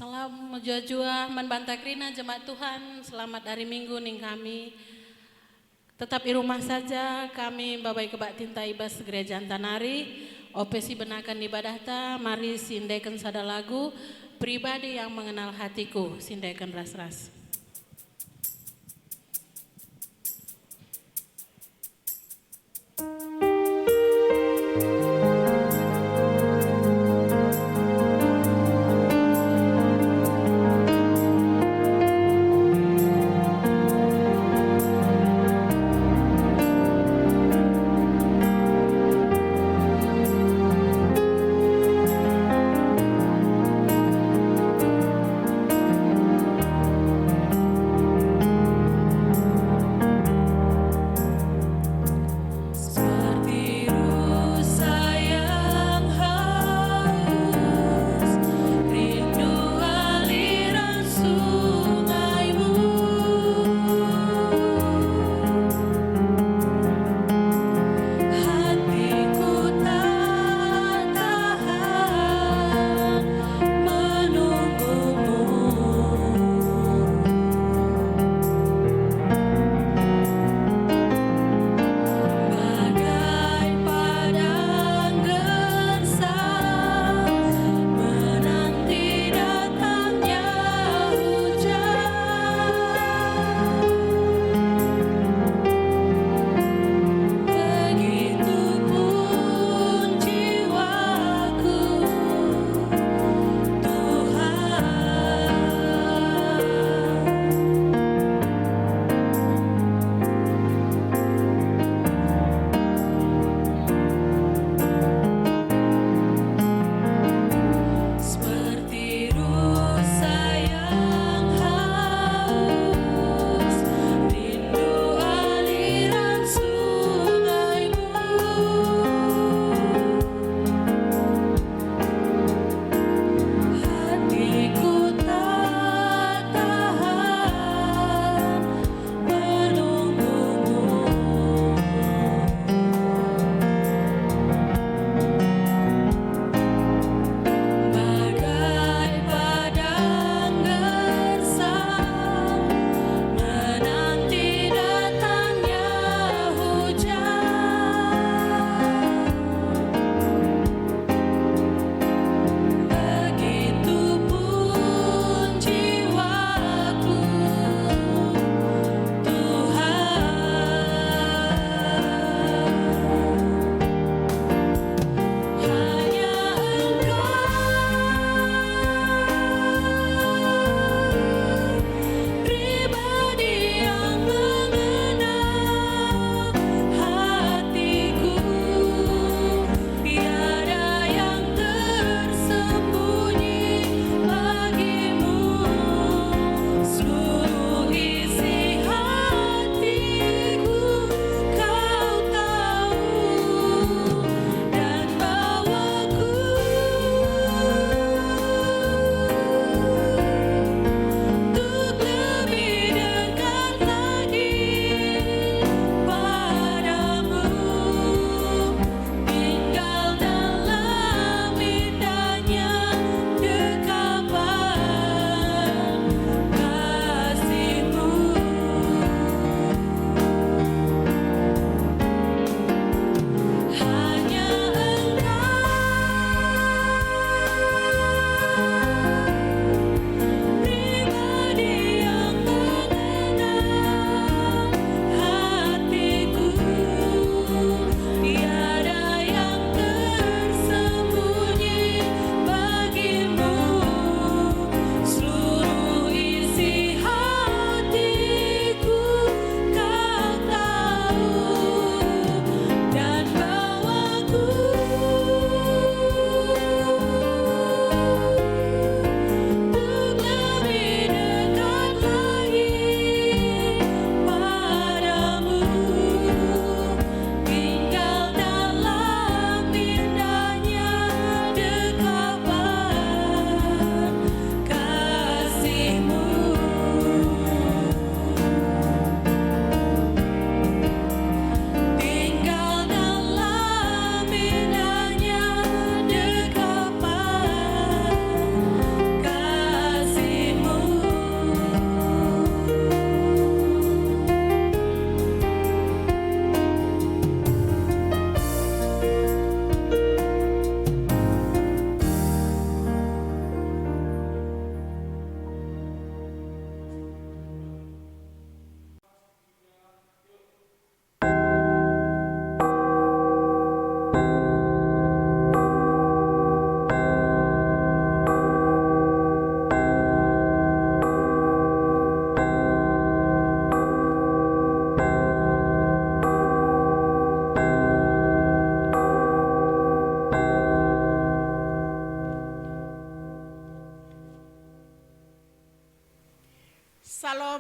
Salam jua-jua menbantakrina jemaat Tuhan, selamat hari Minggu ning kami. Tetap di rumah saja, kami babai kebak tinta ibas gereja Antanari, opesi benakan ibadah ta, mari sindaikan sada lagu, pribadi yang mengenal hatiku, sindaikan ras-ras.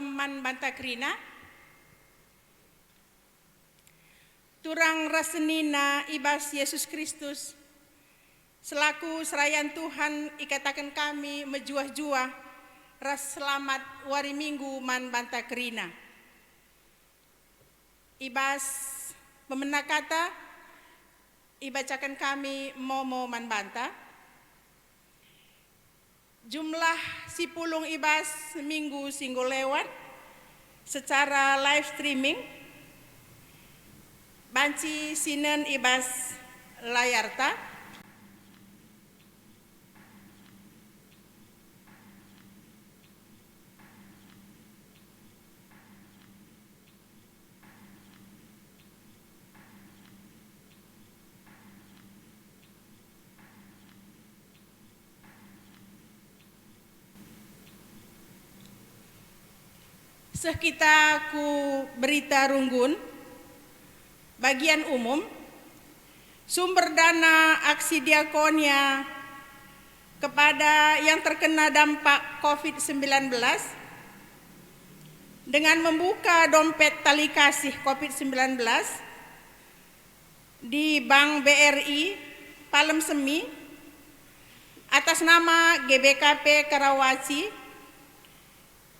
man banta krina. Turang rasenina ibas Yesus Kristus. Selaku serayan Tuhan ikatakan kami mejuah-juah ras selamat wari minggu man banta krina. Ibas pemena kata ibacakan kami momo man banta. Jumlah si pulung ibas minggu singgo lewat secara live streaming. Banci sinen ibas layarta. Sekita ku berita runggun, bagian umum, sumber dana aksi diakonia kepada yang terkena dampak COVID-19 dengan membuka dompet tali kasih COVID-19 di Bank BRI Palem Semi atas nama GBKP Karawaci.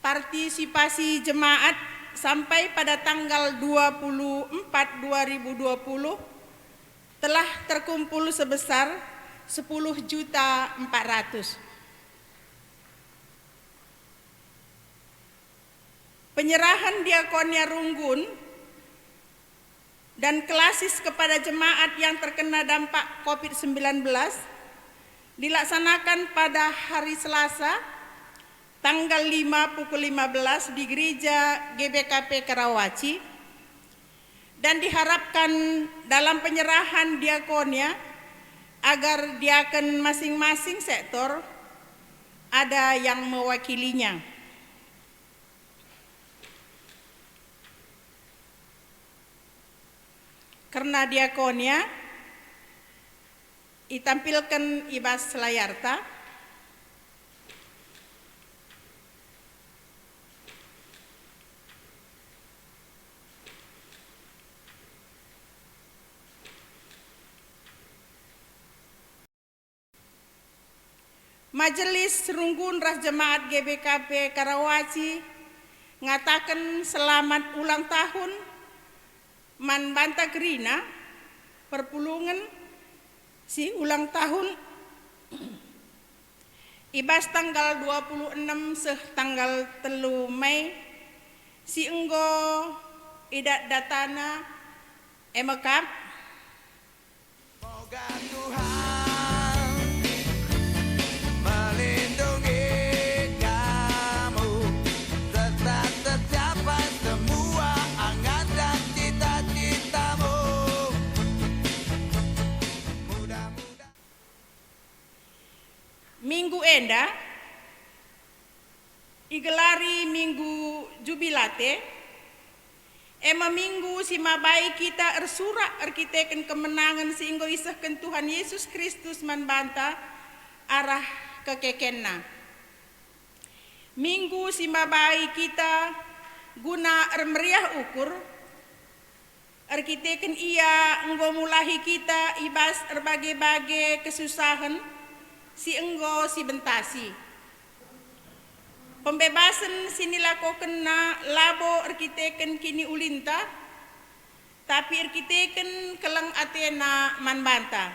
Partisipasi jemaat sampai pada tanggal 24/2020 telah terkumpul sebesar 10.400.000. Penyerahan diakonia runggun dan klasis kepada jemaat yang terkena dampak COVID-19 dilaksanakan pada hari Selasa tanggal 5 pukul 15 di gereja GBKP Karawaci, dan diharapkan dalam penyerahan diakonia agar diakon masing-masing sektor ada yang mewakilinya. Karena diakonia ditampilkan ibas layarta. Majelis Runggun Ras Jemaat GBKP Karawaci ngatakan selamat ulang tahun man banta krina perpulungan si ulang tahun ibas tanggal 26 seh tanggal 3 Mei si enggo idat datana emekap. Moga Tuhan melindungi kamu serta tercapai semua angan dan cita-citamu. Mudah-mudahan Minggu enda igelari minggu jubilate. Minggu si mabai kita ersurak erkiteken kemenangan sehingga isahkan Tuhan Yesus Kristus manbanta arah kekekenna. Minggu si mabai kita guna ermeriah ukur erkiteken ia enggo mulahi kita ibas erbagai-bagai kesusahan si enggo si bentasi. Pembebasan sinilakoken na labo erkiteken kini ulinta, tapi erkiteken kelang atena manbanta.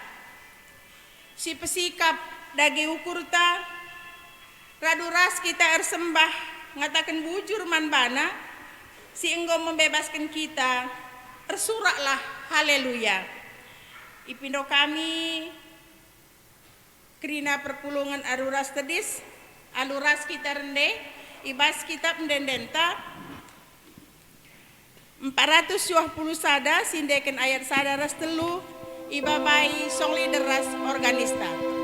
Si pesikap dage ukurta, raduras kita ersembah ngatakan bujur manbana, si enggo membebaskan kita, ersuraklah haleluya. Ipindo kami kerina perpulungan aruras tedis, aluras kita rende, ibas kitab mendendenta 420 sada sindeken ayat sada ras telu ibabai song leader ras organista.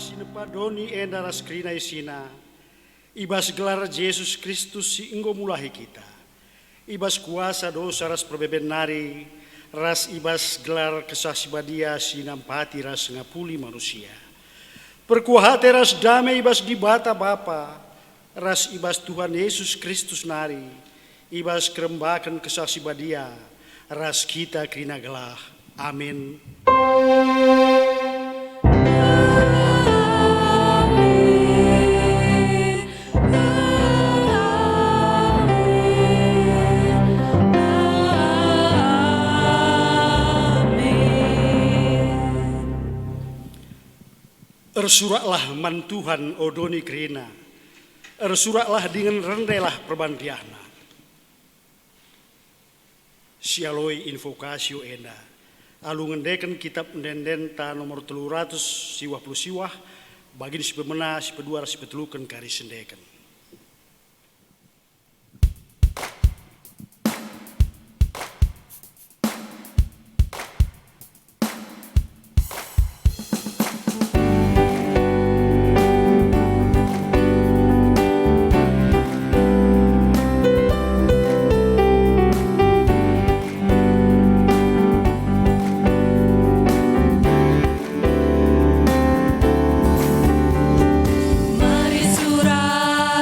sinepadoni enda ras krina isina. Ibas gelar Yesus Kristus si enggo mulahi kita. Ibas kuasa dosa ras perbeben nari, ras ibas gelar kesasi badia si nampati ras ngapuli manusia. Perkuahate ras damai ibas di bata Bapa, ras ibas Tuhan Yesus Kristus nari, ibas kerembakan kesasi badia, ras kita krina gelah. Amin. Ersuraklah man Tuhan odoni krina, ersuraklah dengan rendelah perbantiahna. Sialoi invokasio enda, alu ngendeken kitab ndendenta nomor 300 siwah puluh siwah, bagin si pemena si pedua si petelukan kari sendeken. Mari surah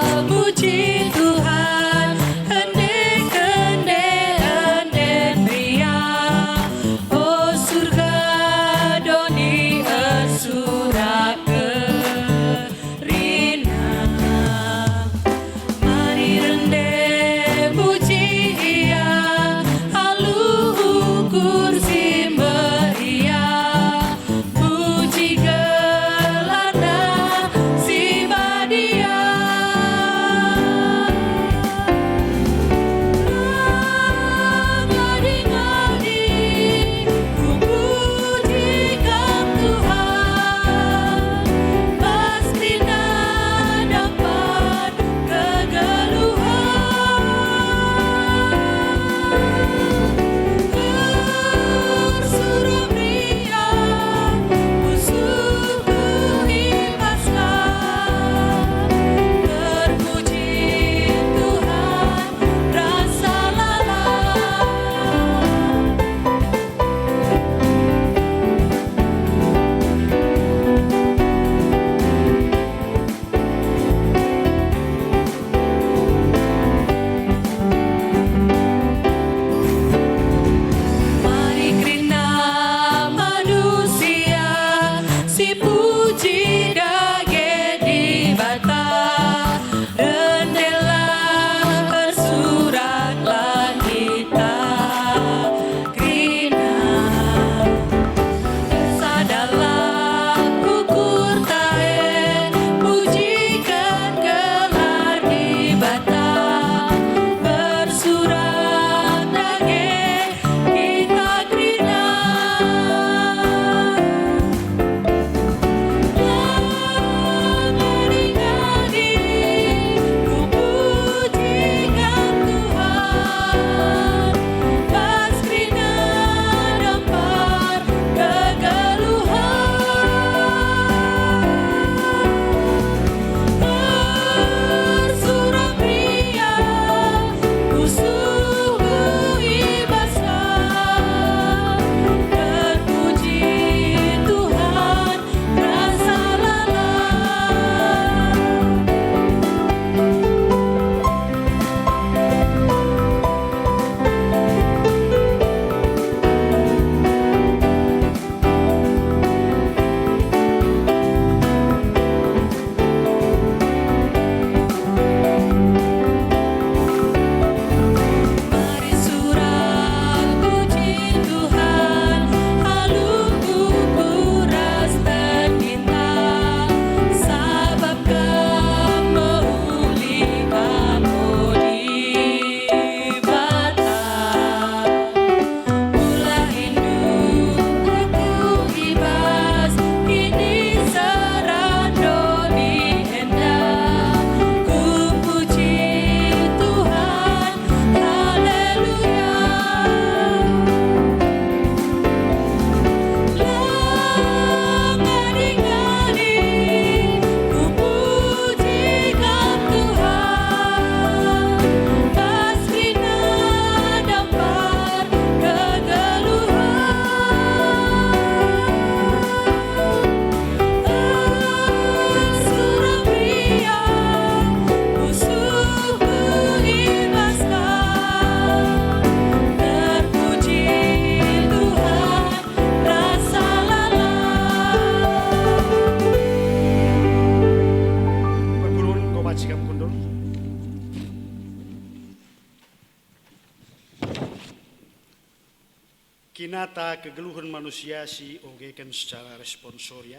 kinata kegeluhan manusia si ogekan secara responsoria.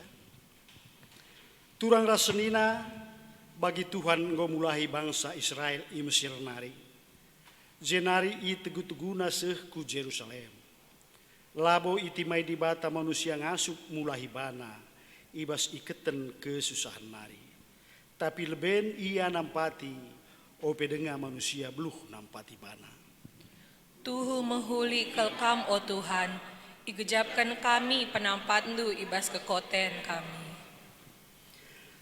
Turang rasenina bagi Tuhan ngo mulahi bangsa Israel i Mesir nari. Jenari i tegu-teguna seh ku Jerusalem. Labo iti mai di bata manusia ngasup mulahi bana ibas iketen kesusahan nari. Tapi leben ia nampati ope denga manusia beluh nampati bana. Tuhu menghuli kelkam o Tuhan, igejapkan kami penampandu ibas kekoten kami.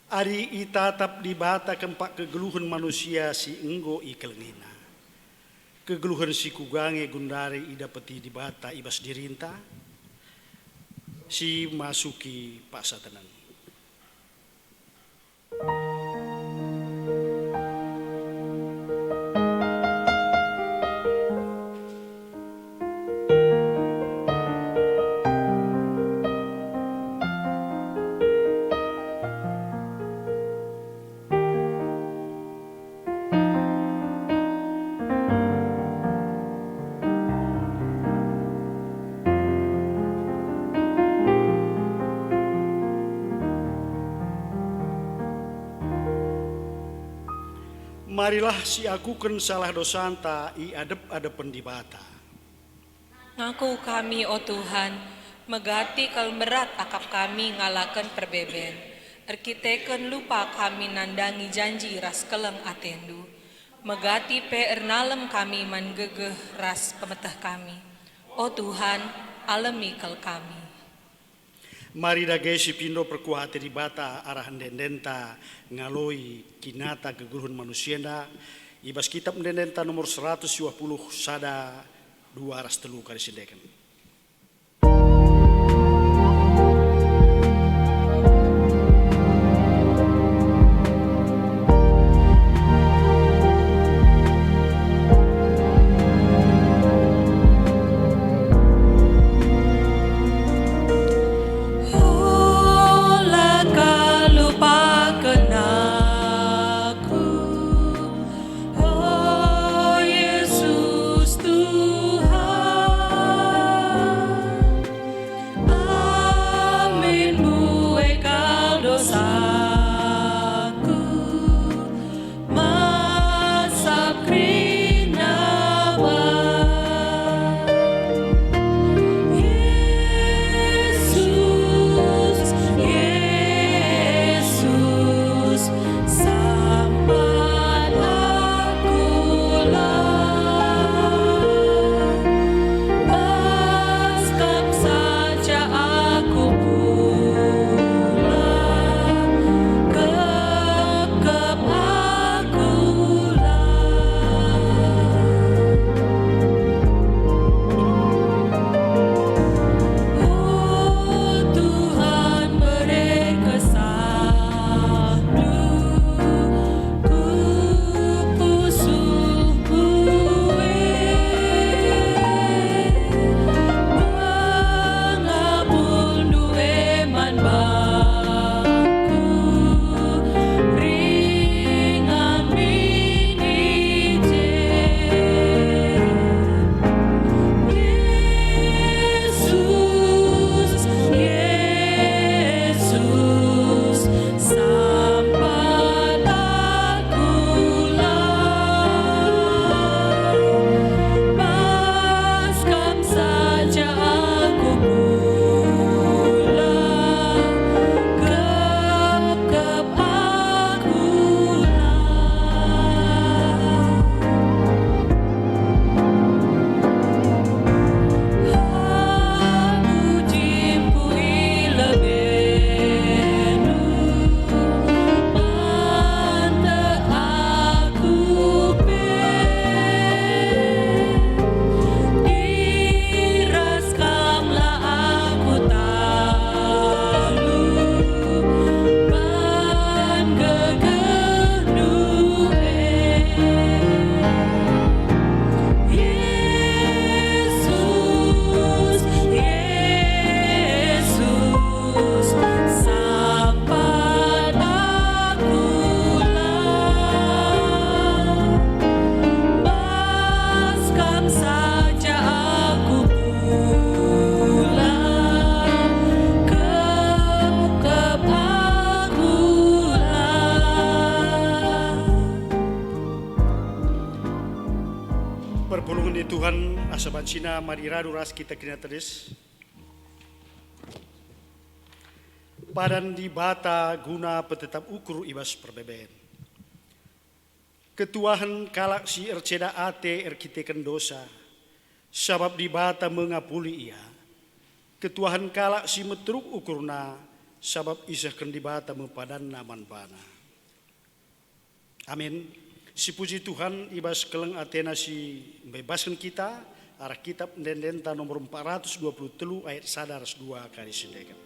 Ari itatap di bata kempak kegeluhan manusia si enggo ikelngina. Kegeluhan si kugange gundari idapeti di bata ibas dirinta, si masuki pasatenan. Marilah si akuken salah dosanta i adep-adepen di bata. Ngaku kami o Tuhan, megati kal berat akap kami ngalaken perbeben. Erkiteken lupa kami nandangi janji ras keleng atendu. Megati pe ernalem kami man gegeh ras pemeteh kami. O Tuhan, alemi kal kami. Mari dage si pindo perkuhate di bata arah dendenta ngaloi kinata kegeluhan manusianda ibas kitab dendenta nomor 120 sada 2 aras telu kali sindekan. Oh Yesus Tuhan. Perpulungan di Tuhan asaban Cina madiradu ras kita kena teris. Padan di bata guna petetap ukur ibas perbeben. Ketuahan kalak si erceda ate erkitekan dosa. Sabab di bata mengapuli ia. Ketuahan kalak si meteruk ukurna. Sabab isahkan di bata mempadan naman bana. Amin. Si puji Tuhan ibas keleng Athena si membebaskan kita arah kitab Ndendenta nomor 423 ayat 1-2 kali sendekan.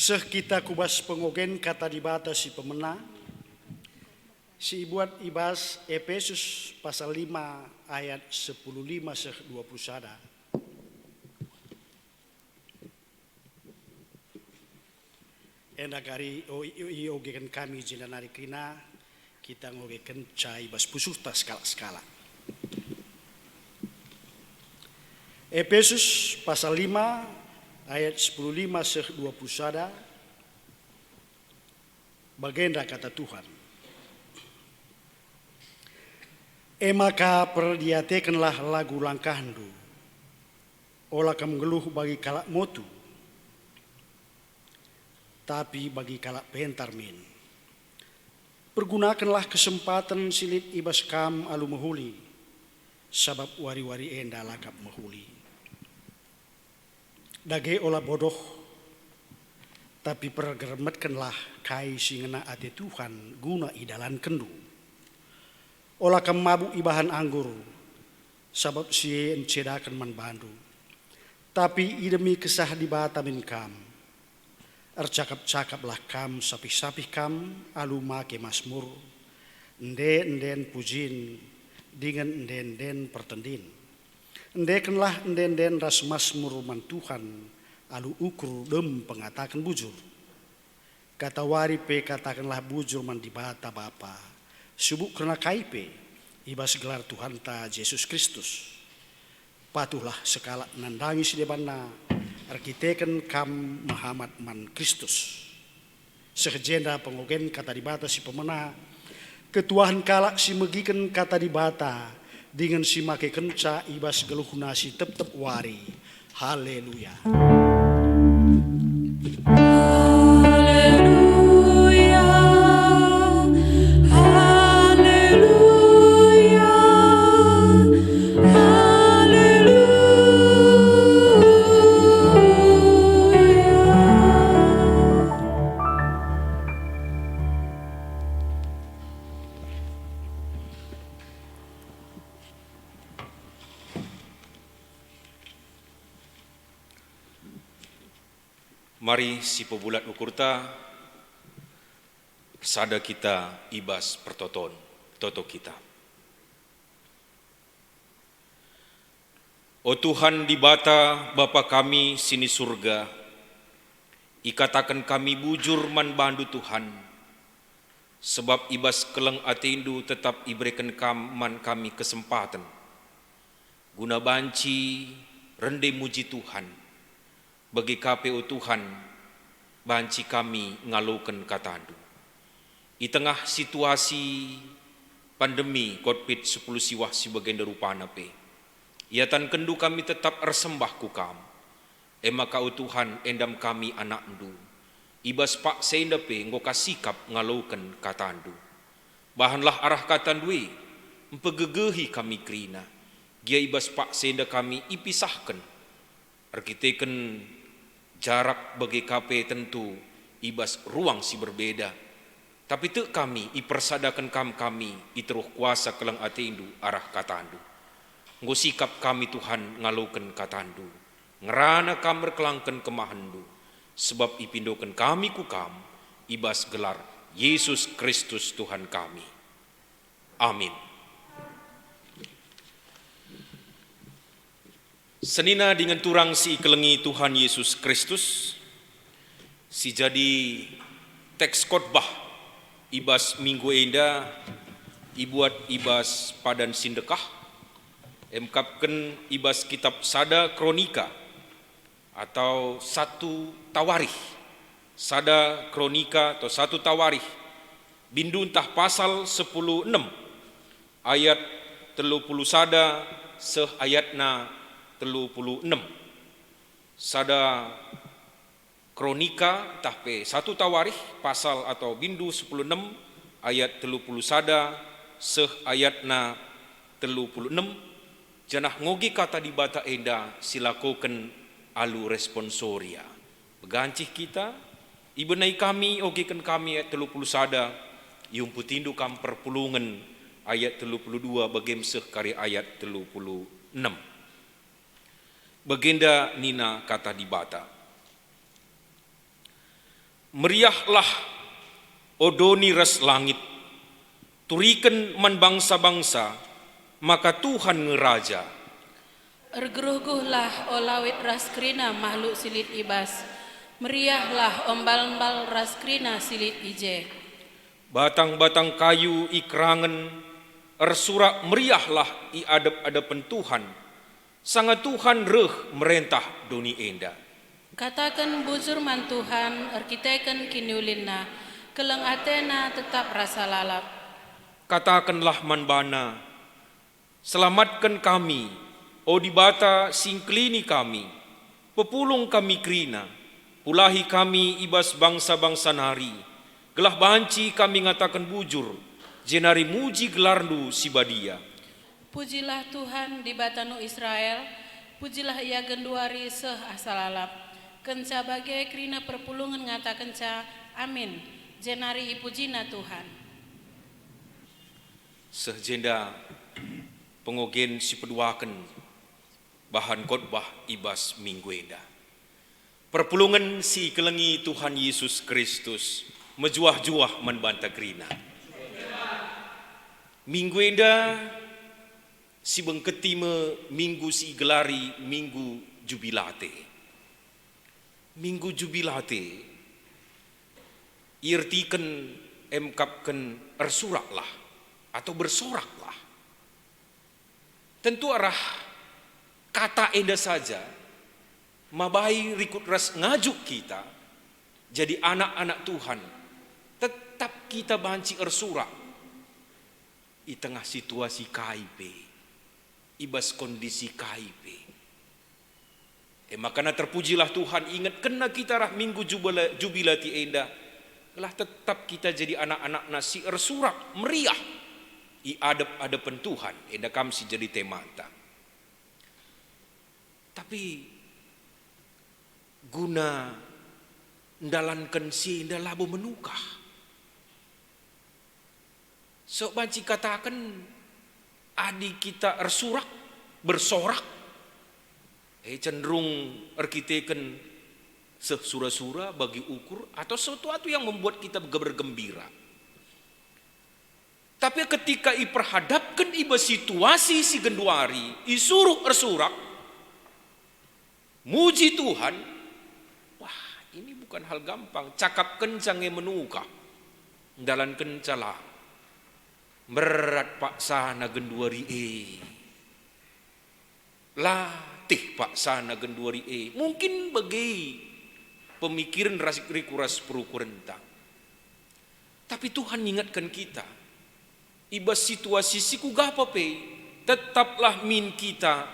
Seh kita kubas pengogen kata di bata si pemena. Si ibuat ibas Efesus pasal 5 ayat 15 seh 21. Endak hari ogekan kami jenanari kina kita ngogekan cai bas pusuh tas skala-skala. Efesus pasal 5 ayat 15 seh 21 bagenda kata Tuhan. Maka perdiatekanlah lagu langkahdu, olah kamu geluh bagi kalak motu, tapi bagi kalak pentar min. Pergunakanlah kesempatan silit ibas kam alu mehuli, sabab wari-wari enda lakap mehuli. Dage olah bodoh, tapi pergermetkanlah kai singena ate Tuhan guna idalan kendu. Olah kam mabuk ibahan anggur, sabab sie encedakan man bandu. Tapi idemi kesah di bata min kam, ercakap-cakaplah kam sapih-sapih kam alu make masmur, enden pujin dengan enden pertendin. Endekanlah enden ras masmur man Tuhan alu ukur dem pengatakan bujur. Kata wari pe katakanlah bujur man di bata bapa Subuk karena kaipe ibas gelar Tuhan ta Yesus Kristus. Patuhlah sekala nandangi si debanna arkiteken kam Muhammad man Kristus. Sekejenda pengogen kata dibata si pemena ketuahan kalak si megiken kata dibata dengan si make kenca ibas geluhna si tep wari. Haleluya. Mari si pebulat ukurta sada kita ibas pertoton toto kita. O Tuhan di bata Bapa kami sini surga, ikatakan kami bujur man bandu Tuhan, sebab ibas keleng atindu tetap iberikan man kami kesempatan, guna banci rende muji Tuhan. Bagi KPU Tuhan, banci kami ngalukan katandu. Di tengah situasi pandemi COVID-19 siwah si bagian derupana pe. Iatan kendu kami tetap ersembah kukam. Maka Tuhan endam kami anak ndu. Ibas pak senda pe ngoka sikap ngalukan katandu. Bahanlah arah katandui, empegegehi kami krina. Gia ibas pak senda kami ipisahkan. Arkiteken jarak bagi KP tentu ibas ruang si berbeda. Tapi tu kami ipersadakan kami iteruh kuasa kelang atindu arah katandu. Nggo sikap kami Tuhan ngalukan katandu. Ngerana kam berkelangkan kemahandu. Sebab ipindokan kami kukam ibas gelar Yesus Kristus Tuhan kami. Amin. Senina dengan turang si kelengi Tuhan Yesus Kristus, si jadi teks khotbah ibas minggu enda, ibuat ibas padan sindekah, emkapken ibas kitab sada kronika atau satu tawarikh, sada kronika atau satu tawarikh, bindu entah pasal 10:6 ayat 30 sada seh ayatna 36. Sada kronika tahpe satu tawarikh pasal atau bindu 10:6 ayat 30 sada seh ayatna 36 janah ngogi kata di bata enda silakoken alu responsoria. Begancih kita ibenai kami ogiken kami ayat 30 sada ium putindu kam perpulungan ayat 32 bagem seh kari ayat 36. Bagenda nina kata di bata. Meriahlah odoni ras langit, turiken man bangsa-bangsa, maka Tuhan ngeraja. Ergeruhguhlah olawit ras krina makhluk silit ibas, meriahlah ombal-ombal ras krina silit ije. Batang-batang kayu ikrangen, ersurak meriahlah i adep-adepen Tuhan, sangat Tuhan reh merentah doni enda. Katakan bujur man Tuhan, erkiteken kiniulinna, keleng atena tetap rasa lalap. Katakanlah man bana, selamatkan kami, o di bata singklini kami, pepulung kami krina, pulahi kami ibas bangsa-bangsa nari, gelah banci kami ngatakan bujur, jenari muji gelarnu sibadia. Pujilah Tuhan di batanu Israel, pujilah ia genduari seh asalalap. Kenca bagai krina perpulungan ngata kenca, amin. Jenari ipujina Tuhan. Sehjenda pengogen si peduaken bahan khotbah ibas minggu enda. Perpulungan si kelengi Tuhan Yesus Kristus mejuah-juah menbanta krina. Minggu enda si bengketime minggu si gelari minggu jubilate. Minggu jubilate irtiken emkapken ersuraklah atau bersoraklah. Tentu arah kata enda saja mabai rikut ras ngajuk kita jadi anak-anak Tuhan. Tetap kita banci ersurak di tengah situasi KIP, ibas kondisi KIP. Makanya terpujilah Tuhan, ingat kena kita rah minggu jubilati enda, telah tetap kita jadi anak-anak nasi ersurak meriah i adep-adepan Tuhan, enda kamsi jadi temata. Tapi guna ndalankan si enda labo menukah. So banci katakan adik kita ersurak, bersorak, cenderung erkiteken sesura-sura bagi ukur atau sesuatu yang membuat kita bergembira. Tapi ketika iperhadapkan iba situasi si genduari, isuruh ersurak, muji Tuhan, wah ini bukan hal gampang. Cakap kencangnya menukah, dalan kencala, berat pak sana genduari latih pak sana genduari mungkin bagi pemikiran rikuras peruku rentang. Tapi Tuhan ingatkan kita, ibas situasi siku gapape, tetaplah min kita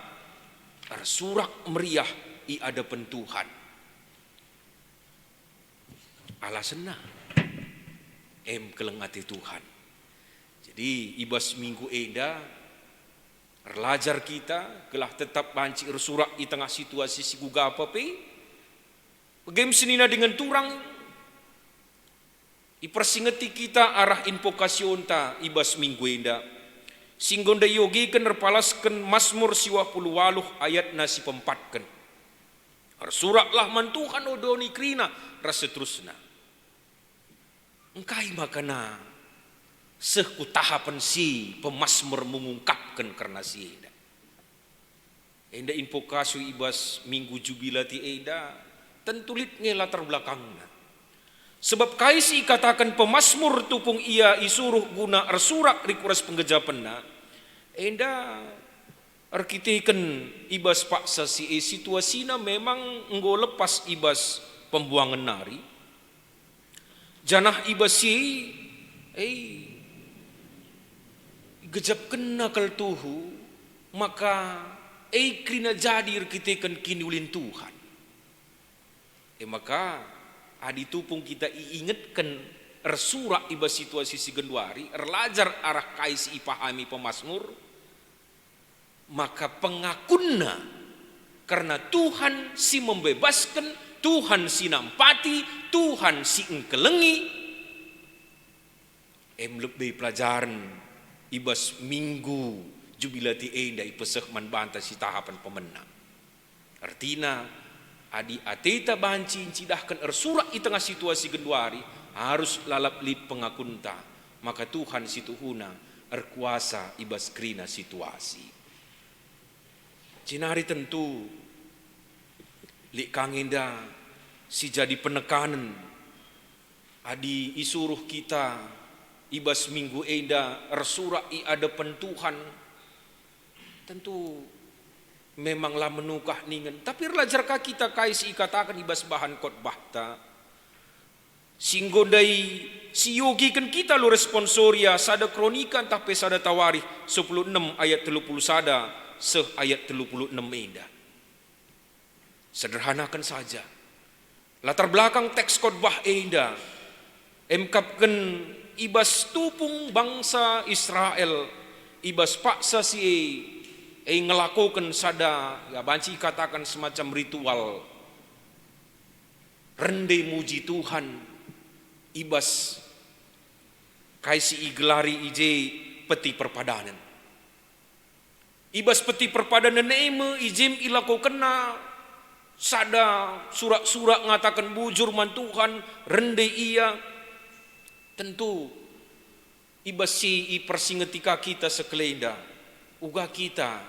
tersurak meriah i hadapan Tuhan. Alasena kelengati Tuhan. Jadi ibas minggu enda relajar kita gelah tetap banci ersurak di tengah situasi si guga apa-apa. Pegem senina dengan turang ipersingeti kita arah invokasion ta ibas minggu enda. Singgonda yogi ken repalasken Mazmur 28 ayat na si pempatken. Ersuraklah man Tuhan odoni krina rasa terusna. Engkai makana seku tahapan si pemazmur mengungkapkan karena si eda. Enda invokasi ibas minggu jubilati eda tentulit latar belakangnya. Sebab kaisi katakan pemazmur tupung ia isuruh guna ersurak rikuras penggejapenna. Enda arkiteken ibas paksa si situasina memang enggo lepas ibas pembuangan nari. Janah ibas si gejap kena kal tuhu maka krina jadi arkiteken kini ulin Tuhan. Maka adi tupung kita ingatkan ersurak ibas situasi si genduari erlajar arah kais ipahami pemazmur maka pengakunna karena Tuhan si membebaskan, Tuhan si nampati, Tuhan si engkelengi. Lebih pelajaran ibas minggu jubilati enda ipeseh man banta si tahapan pemenang. Artina adi ateta banci cidahkan ersurak di tengah situasi genduari harus lalap lip pengakunta. Maka Tuhan si tuhuna erkuasa ibas krina situasi. Cinari tentu lik kangenda si jadi penekanan adi isuruh kita ibas minggu enda ersurak i hadapan Tuhan tentu memanglah menukah ningen tapi relajarkah kita kaisi katakan ibas bahan khotbah ta singgondai si yogi kan kita lo responsoria sada kronikan tapi sada tawarih 16 ayat 30 sada seh ayat 36 enda. Sederhanakan saja latar belakang teks khotbah enda emkapkan ibas tupung bangsa Israel ibas paksa si ngelakukan sada ya banci katakan semacam ritual rende muji Tuhan ibas kaisi igelari ije peti perpadanan ibas peti perpadanan eme ijem ilakukan na sada surak-surak ngatakan bujur man Tuhan rende ia tentu ibas si persingetika kita sekelenda uga kita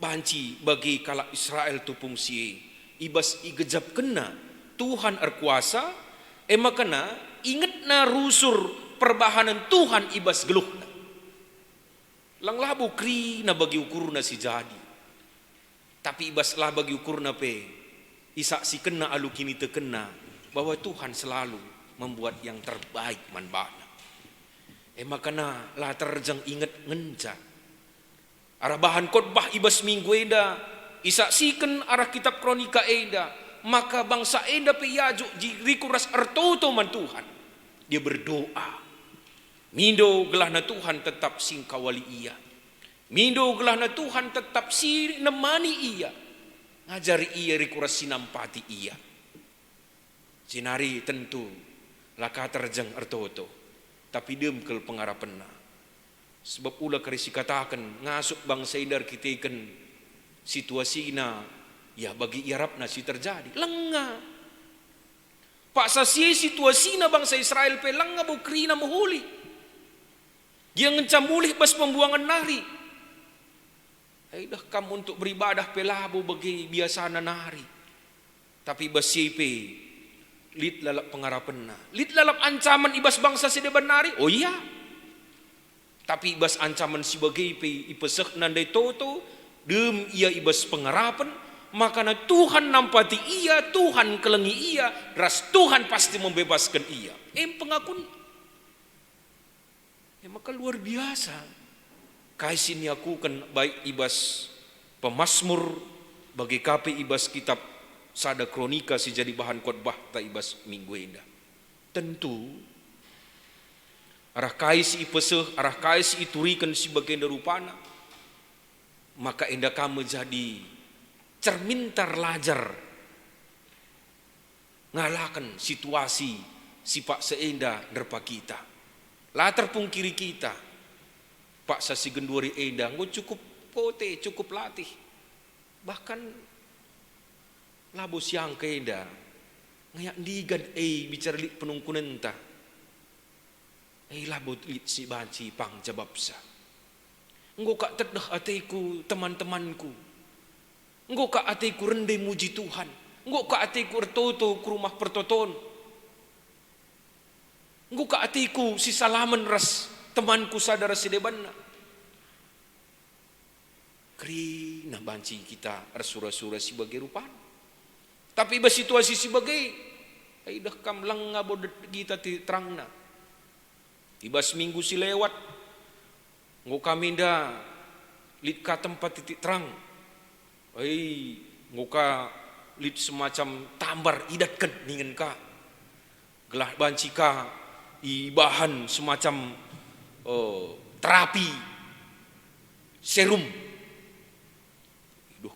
banci bagi kala Israel tupung si ibas igejap kena Tuhan erkuasa makana ingat na rusur perbahanan Tuhan ibas geluhna Lang labo kri na bagi ukur na si jadi. Tapi ibas lah bagi ukur na pe. Isa si kena alu kini tekena. Bahwa Tuhan selalu membuat yang terbaik man bana. Makana lah terjang ingat ngenca. Arah bahan khotbah ibas minggu eda. Isa siken arah kitab kronika eda. Maka bangsa eda pe yajuk rikuras ertoto man Tuhan. Dia berdoa. Mindo gelahna Tuhan tetap singkawali ia. Mindo gelahna Tuhan tetap si nemani ia. Ngajari ia rikuras sinampati ia. Sinari tentu laka terjang ertoto. Tapi demkel pengarapenna. Sebab ulah karisi katakan ngasuk bangsa indar kiteken situasina ya bagi iarapna si terjadi. Lenga. Pak sasi situasina bangsa Israel pe lenga bukrina muhuli. Dia ngencam mulih bas pembuangan nari. Dah kamu untuk beribadah pelabu bagi biasana nari. Tapi bas sipe lit lalap pengarapenna. Lit lalap ancaman ibas bangsa sedeban nari. Oh iya. Tapi ibas ancaman si bagai pe ipesek nandai toto. Dem ia ibas pengarapan. Makana Tuhan nampati ia. Tuhan kelengi ia. Ras Tuhan pasti membebaskan ia. Pengakun. Maka luar biasa. Kaisin aku kan baik ibas pemasmur bagi kape ibas kitab sada kronika si jadi bahan khotbah ta ibas minggu enda. Tentu arah kais ipeseh, arah kais iturikan si bagian rupana. Maka enda kamu jadi cermin terlajar ngalakan situasi sifat seenda nerpa kita. Latar pungkiri kita. Pak sasi genduari enda nggak cukup kote, cukup latih. Bahkan labo siang ke enda ngayak digan bicara lit penungkunan ta. Labo lit si banci pang jababsa. Nggo kak terdah atiku teman-temanku. Nggo kak atiku rendai muji Tuhan. Nggo kak atiku ertoto ke rumah pertoton. Nggo ka atiku si salaman ras temanku saudara sedebanna. Kri na banci kita ersura-sura si bagai rupan. Tapi ba situasi si bagai dah kam lang nga bodet kita ti terangna. Ibas minggu si lewat. Nggo kami da lit ka tempat titik terang. Nggo ka lit semacam tambar idatkan ningen ka. Gelah banci ka bahan semacam terapi serum.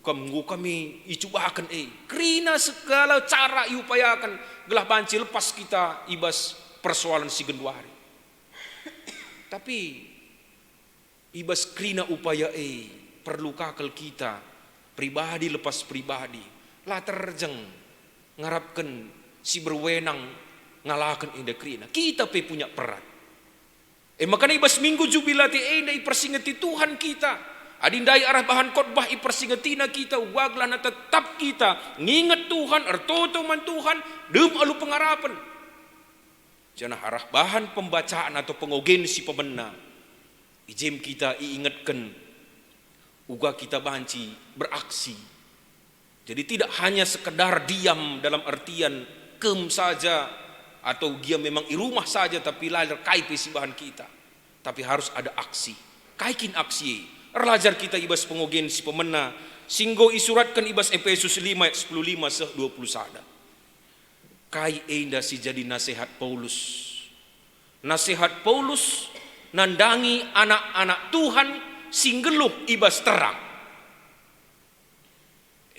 Kami icubakan kerina segala cara iupayakan gelah banci lepas kita ibas persoalan si genduari. Tapi ibas kerina upaya perlu kakal kita pribadi lepas pribadi lah terjeng ngarapkan si berwenang ngalakan indah krina. Kita pe punya peran. Makanya ibas minggu jubilati enda ipersingati Tuhan kita. Adindai arah bahan khotbah ipersingatina kita. Waglana tetap kita. Ngingat Tuhan, ertoto man Tuhan. Dem alu pengarapan. Jangan arah bahan pembacaan atau pengogen si pemena. Ijem kita iingatkan. Uga kita banci beraksi. Jadi tidak hanya sekedar diam dalam artian kem saja. Atau dia memang di rumah saja tapi lalir kaipi si bahan kita. Tapi harus ada aksi. Kaikin aksi. Erlajar kita ibas pengogen si pemena. Singgo isuratkan ibas Efesus 5 ayat 15 seh 21. Kai enda si jadi nasihat Paulus. Nasihat Paulus nandangi anak-anak Tuhan singgeluh ibas terang.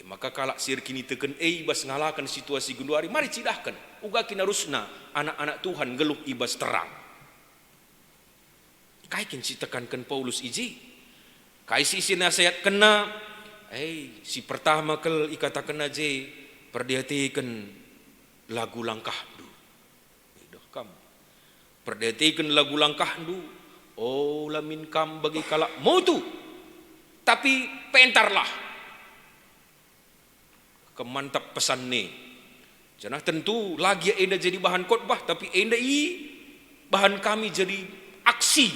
Maka kalak sir kini teken ibas ngalakan situasi genduari. Mari cidahkan. Uga kina rusna anak-anak Tuhan geluh ibas terang. Kaikin si tekankan Paulus iji. Kai si nasihat kena. Si pertama kel ikatakan aja perhatikan lagu langkah du. Kamu perhatikan lagu langkah du. Oh lamin kam bagi kalak mutu. Tapi pentarlah. Kemantap pesan nih. Jangan tentu lagi enda jadi bahan khotbah tapi enda bahan kami jadi aksi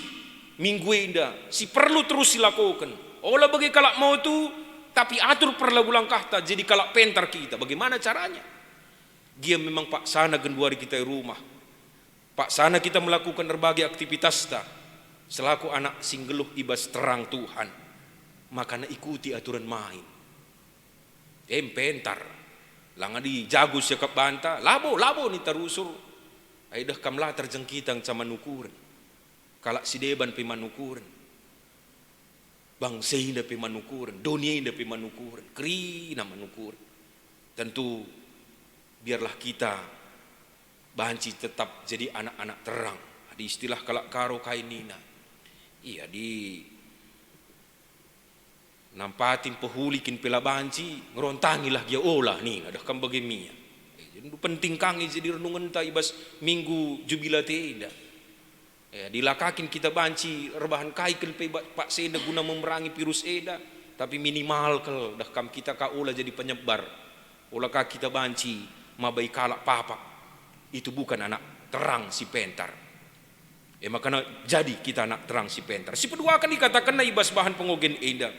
minggu inda si perlu terus dilakukan. Olah bagi kalak mau tu, tapi atur perlagu langkah ta jadi kalak pentar kita. Bagaimana caranya? Dia memang pak sana genduari kita di rumah. Pak sana kita melakukan berbagai aktivitas ta. Selaku anak singgeluh ibas terang Tuhan. Maka na ikuti aturan main. Pentar. Langa di jago siya banta. Labo ni tarusur. Ay dah kamla terjengkitang sa manukuran. Kalak si deban pi manukuran. Bangsa hindi pi manukuran. Dunia hindi pi manukuran. Kri na manukuran. Tentu biarlah kita banci tetap jadi anak-anak terang. Di istilah kalak karo kainina. Iya di nampatin pehulikin pela banci ngerontangilah dia olah nih ada kan bagemia. Jadi penting kangi jadi renungan ta ibas minggu jubilate indah. Dilakakin kita banci rebahan kaiken pe pak seda guna memerangi virus eda tapi minimal kel dah kam kita ka olah jadi penyebar. Olah ka kita banci mabai kalak papa. Itu bukan anak terang si pentar. Makanya jadi kita anak terang si pentar. Si kedua akan dikatakan na ibas bahan pengogen eda.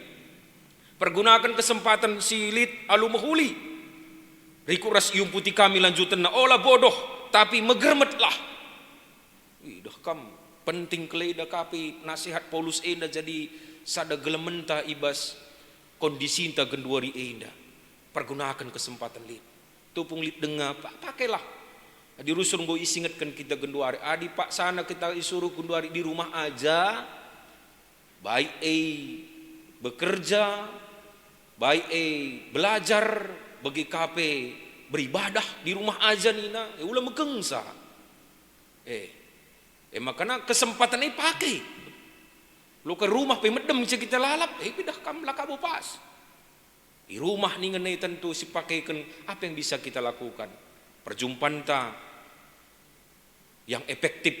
Pergunakan kesempatan silit alu mahuli. Riku ras ium putih kami lanjutan na olah bodoh tapi megermetlah. Dah kam penting keleda kapi nasihat Paulus eda jadi sada gelementa ibas kondisi inta genduari eda. Pergunakan kesempatan lit. Tupung lit dengar pakailah. Dirusun go isingatkan kita genduari. Adi pak sana kita disuruh genduari di rumah aja. Baik bekerja, baik belajar, bagi kape beribadah di rumah aja nina. Ulah megengsa. Makanya kesempatan ini pakai. Lu ke rumah pemedem bisa kita lalap. Pidah kam lakabu pas. Di rumah nih ngenai tentu si pakaikan apa yang bisa kita lakukan. Perjumpaan ta yang efektif,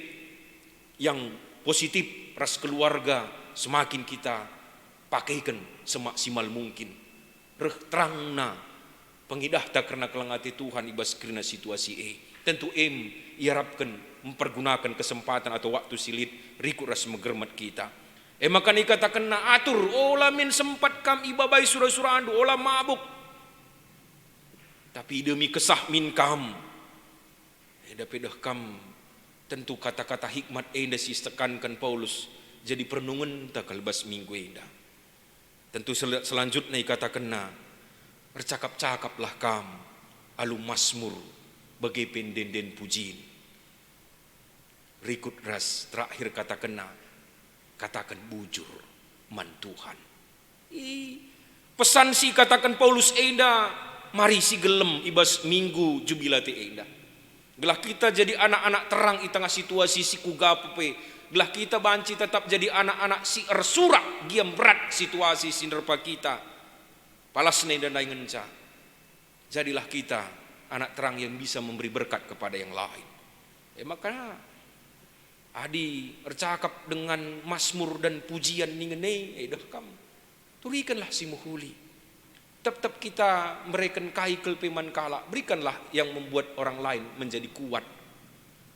yang positif, ras keluarga semakin kita pakaikan semaksimal mungkin. Reh terangna pengidah tak karena kelengati Tuhan ibas kerana situasi tentu iarapkan mempergunakan kesempatan atau waktu silit riku ras megermat kita. Maka dikatakan na atur olah min sempat kam ibabai surah-surah andu olah mabuk. Tapi demi kesah min kam. Dapedah kam tentu kata-kata hikmat enda si tekankan Paulus jadi perenungan tak kalbas minggu enda. Tentu selanjutnya katakan na bercakap-cakaplah kam alu masmur bagi pendenden pujiin. Rikut ras terakhir katakan na katakan bujur man Tuhan. Pesan si katakan Paulus enda mari si gelem ibas minggu jubilate enda. Gelah kita jadi anak-anak terang di tengah situasi si kugape. Gelah kita banci tetap jadi anak-anak si ersurak giam berat situasi sinerpa kita. Palasne dan daingenca. Jadilah kita anak terang yang bisa memberi berkat kepada yang lain. Makanya adi bercakap dengan masmur dan pujian ningene dah kam. Turikanlah si muhuli. Tetap kita mereken kaikel peman kala. Berikanlah yang membuat orang lain menjadi kuat.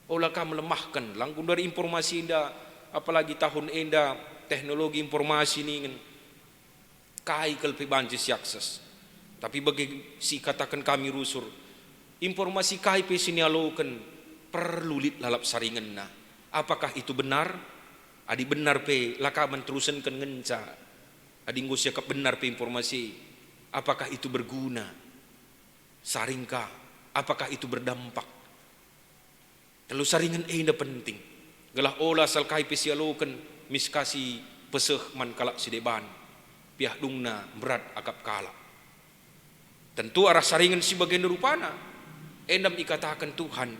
Olahkah melemahkan. Langkung dari informasi indah. Apalagi tahun indah. Teknologi informasi ini. Kaikel pemanci siakses. Tapi bagi si katakan kami rusur. Informasi kai pe sinialokan. Perlu lit lalap saringan na. Apakah itu benar? Adi benar pe lakaman terusan kan ngenca. Adi ngos yakap benar pe informasi. Apakah itu berguna? Saringkah? Apakah itu berdampak? Kalau saringan enda penting. Gelah olah salkai pesialokan miskasi peseh man kalak sideban. Piah dungna berat akap kalak. Tentu arah saringan si bagian rupana. Endam ikatakan Tuhan.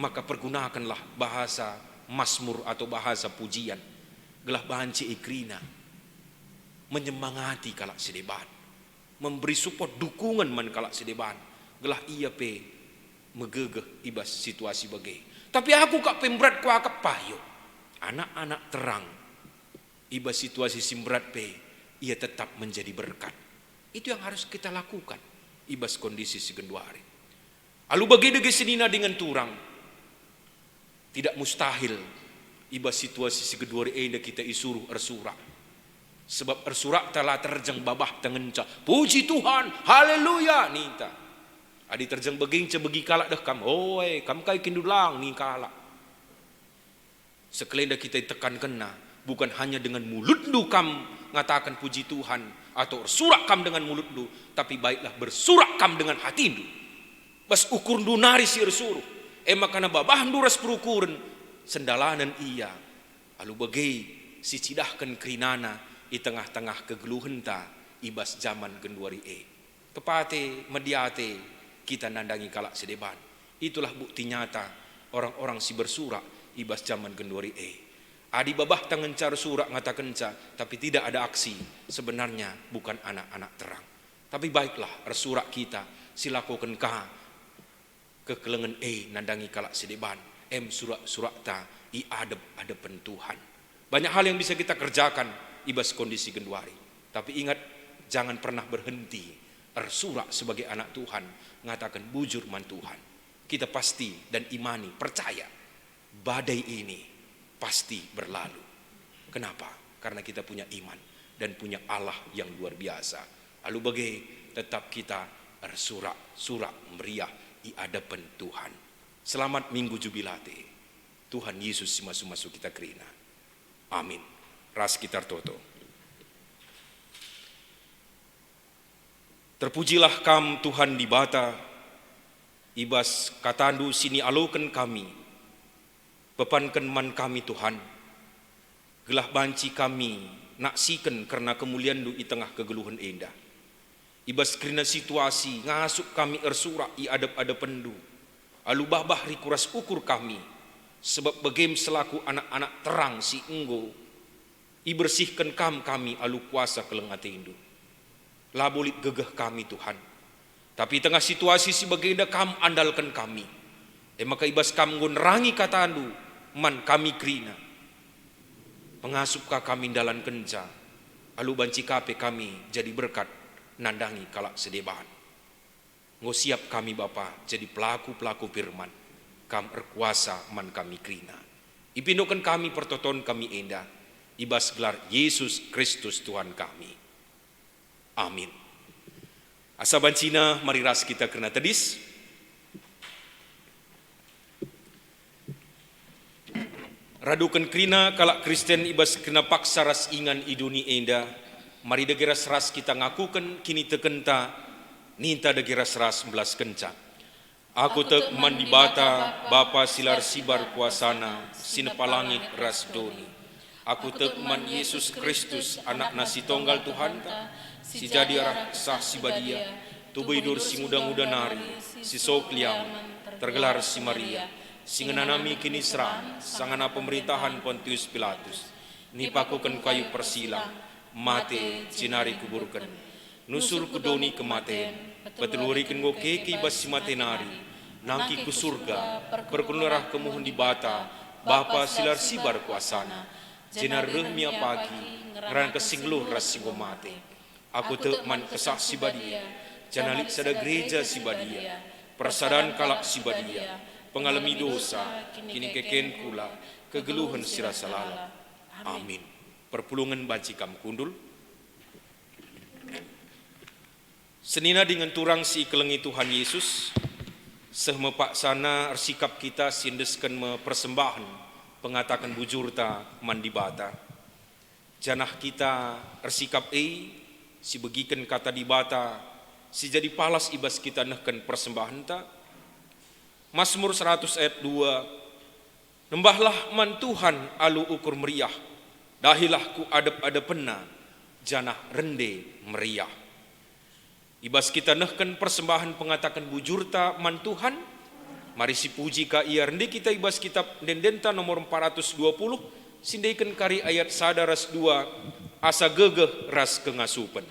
Maka pergunakanlah bahasa masmur atau bahasa pujian. Gelah banci ikrina. Menyemangati kalak sideban. Memberi support dukungan man kalak sedeban gelah ia pe megegeh ibas situasi bagai. Tapi aku kak pemberat ku akap payo anak-anak terang ibas situasi simberat pe ia tetap menjadi berkat. Itu yang harus kita lakukan ibas kondisi segenduari. Alu bagi dege senina dengan turang tidak mustahil Iba situasi si kedua enda kita isuruh ersurak. Sebab ersurak telah terjeng babah tengenca. Puji Tuhan, haleluya nita. Adi terjeng beging begi kalak dah kam. Hoi, kam kai kindulang ni kalak. Sekelenda kita tekan kena, bukan hanya dengan mulut du kam ngatakan puji Tuhan atau ersurak kam dengan mulut du, tapi baiklah bersurak kam dengan hati du. Bas ukur du nari si ersuruh. Makana babah du ras perukuran sendalanan iya. Alu bagai si cidahkan kerinana di tengah-tengah kegeluhan ta ibas zaman genduari Kepate mediate kita nandangi kalak sedeban. Itulah bukti nyata orang-orang si bersurak ibas zaman genduari Adi babah tangan cara surak ngatakenca, tapi tidak ada aksi. Sebenarnya bukan anak-anak terang. Tapi baiklah ersurak kita silakukan kah kekelengan nandangi kalak sedeban. Surak-surak ta i adep-adepen Tuhan. Banyak hal yang bisa kita kerjakan ibas kondisi genduari. Tapi ingat, jangan pernah berhenti ersurak sebagai anak Tuhan, ngatakan bujur man Tuhan. Kita pasti dan imani, percaya badai ini pasti berlalu. Kenapa? Karena kita punya iman dan punya Allah yang luar biasa. Lalu bagai tetap kita ersurak meriah di hadapan Tuhan. Selamat Minggu Jubilate. Tuhan Yesus si masuk kita kerina. Amin. Ras kita toto. Terpujilah kam Tuhan di bata, ibas katandu sini alokan kami, pepankan man kami Tuhan, gelah banci kami naksikan karena kemuliaan du i tengah kegeluhan enda. Ibas kerana situasi ngasuk kami ersurak i adep-adepen du, alu babah rikuras ukur kami, sebab begem selaku anak-anak terang si enggo, i bersihkan kami alu kuasa kelengate indu. Labolit gegah kami Tuhan. Tapi tengah situasi si bagenda kam andalkan kami. Maka ibas kam ngerangi kata andu man kami krina. Mengasupkah kami dalam kenca. Alu banci kape kami jadi berkat nandangi kalak sedebahan. Ngosiap kami Bapa jadi pelaku-pelaku firman. Kam erkuasa man kami krina. Ipindukan kami pertoton kami enda. Ibas gelar Yesus Kristus Tuhan kami. Amin. Asa bancina mari ras kita kena tedis. Radukan krina kalak Kristen ibas kena paksa ras ingan iduni enda. Mari degeras ras kita ngakukan kini tekenta ninta degeras ras belas kenca. Aku tek mandibata Bapa silar sibar kuasana sinepalangit ras doni. Aku tek man Yesus Kristus anak nasi tonggal Tuhan si jadi arah sah si badia, tubuidur si muda-muda nari, si sokliam, tergelar si Maria, si ngenanami kini serang, sangana pemerintahan Pontius Pilatus, nipakukan kayu persilang, mate cinari kuburkan, nusur kudoni kematen, petelurikan go keki bas si mate nari, nangki ku surga, perkunurah kemuhun di bata, Bapa silar sibar kuasana, jinar rehmia pagi, ngeran kesingluh ras si mate. Aku tekman kesah si badia, janalik sada gereja si badia, persadaan kalak si badia, pengalami dosa, kini keken kula, kegeluhan sirasa lala. Amin. Perpulungan banci kam kundul. Senina dengan turang si kelengi Tuhan Yesus, sehmepak sana ersikap kita sindeskan me persembahan, pengatakan bujurta mandibata. Janah kita ersikap si begikan kata dibata, si jadi palas ibas kita nehkan persembahan ta. Mazmur 100 ayat 2. Nembahlah man Tuhan alu ukur meriah, dahilah ku adep-adepena, janah rende meriah. Ibas kita nehkan persembahan pengatakan bujurta man Tuhan, mari si puji ka ia rende kita ibas kitab dendenta nomor 420, sindaikan kari ayat sada ras 2, asa gegeh ras kengasupan.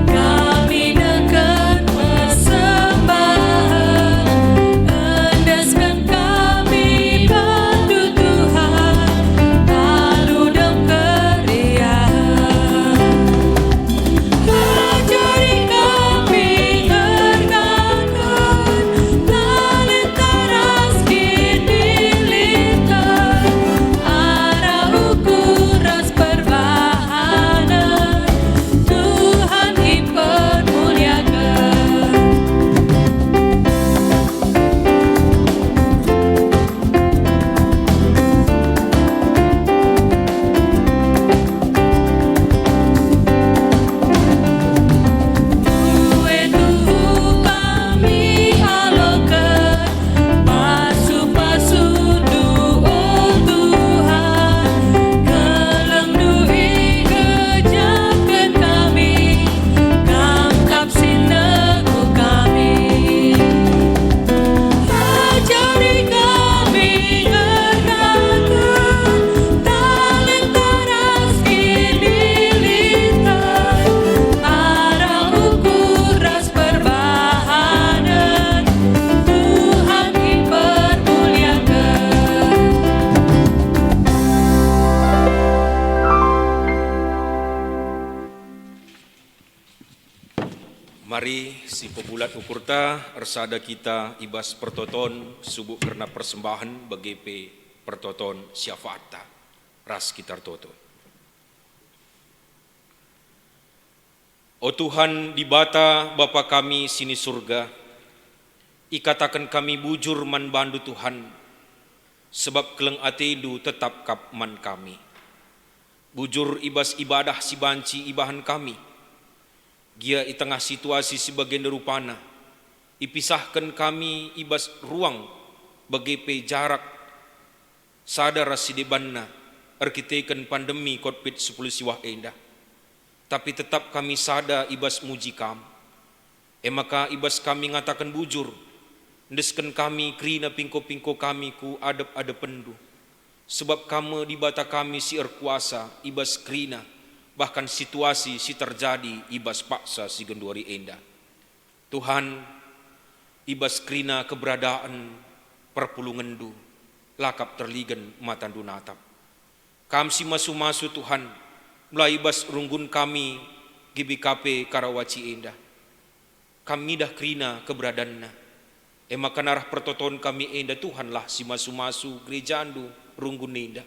Kami nekan persembahan. si pebulat ukurta ersada kita ibas pertoton subuh karena persembahan bagi pertoton syafaata ras kitar toto. O Tuhan di bata Bapa kami sini surga, ikatakan kami bujur man bandu Tuhan, sebab keleng atedu tetap kap man kami. Bujur ibas ibadah si banci ibahan kami, gia i tengah situasi sebagai nerupana, ipisahkan kami ibas ruang bagi pe jarak sadar rasidebanna, arkiteken pandemi COVID-19 siwah endah. Tapi tetap kami sada ibas muji kam. Maka ibas kami ngatakan bujur, ndesken kami krina pingko-pingko kami ku adep pendu. Sebab kamu di bata kami si erkuasa ibas krina, bahkan situasi si terjadi ibas paksa si genduari endah. Tuhan, ibas krina keberadaan perpulungendu, lakap terligen matandu natap. Kam si masu-masu Tuhan, mulai ibas runggun kami GBKP Karawaci Endah. Kami dah krina keberadaanna. Makan arah pertoton kami endah Tuhanlah si masu-masu gereja andu runggun endah.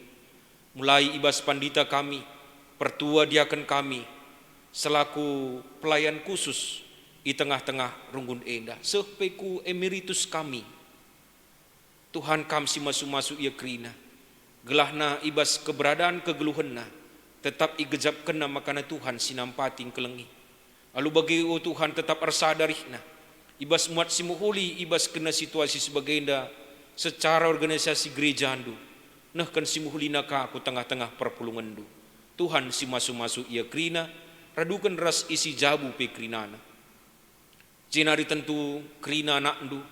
Mulai ibas pandita kami, pertua diaken kami, selaku pelayan khusus di tengah-tengah runggun endah. Sepeku emeritus kami. Tuhan kam si masu-masu ia krina. Gelahna ibas keberadaan kegeluhenna, tetap igejap kena makana Tuhan sinampating kelengi. Lalu bagi Tuhan tetap arsadarihna. Ibas muat simuhuli ibas kena situasi sebagai enda secara organisasi gereja andu. Nah kan simuhuli naka aku tengah-tengah perpulungandu. Tuhan si masu-masu ia krina, radukan ras isi jabu pe krinana. Jenari tentu krina nakndu,